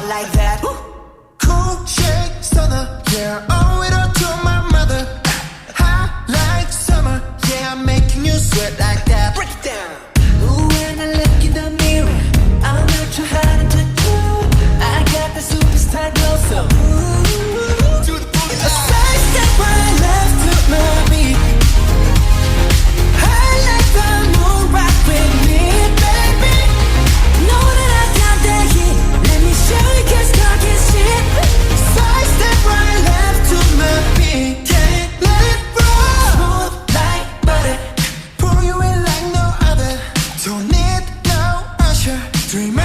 like that. Cool shake stunner, yeah, owe it all to my mother. Hot like summer, yeah, I'm making you sweat like that. Break it down. Ooh, when I look in the mirror, I'm not too hard to do. I got the superstar glow, so ooh. Do the boogie A side step right left to my beat. I like the moon rock with me, baby. Know that I got that heat. Let me show you, cause talk is shit. side step right left to my beat. Can't let it roll. Smooth like butter. Pour you in like no other. Don't need no usher. Dream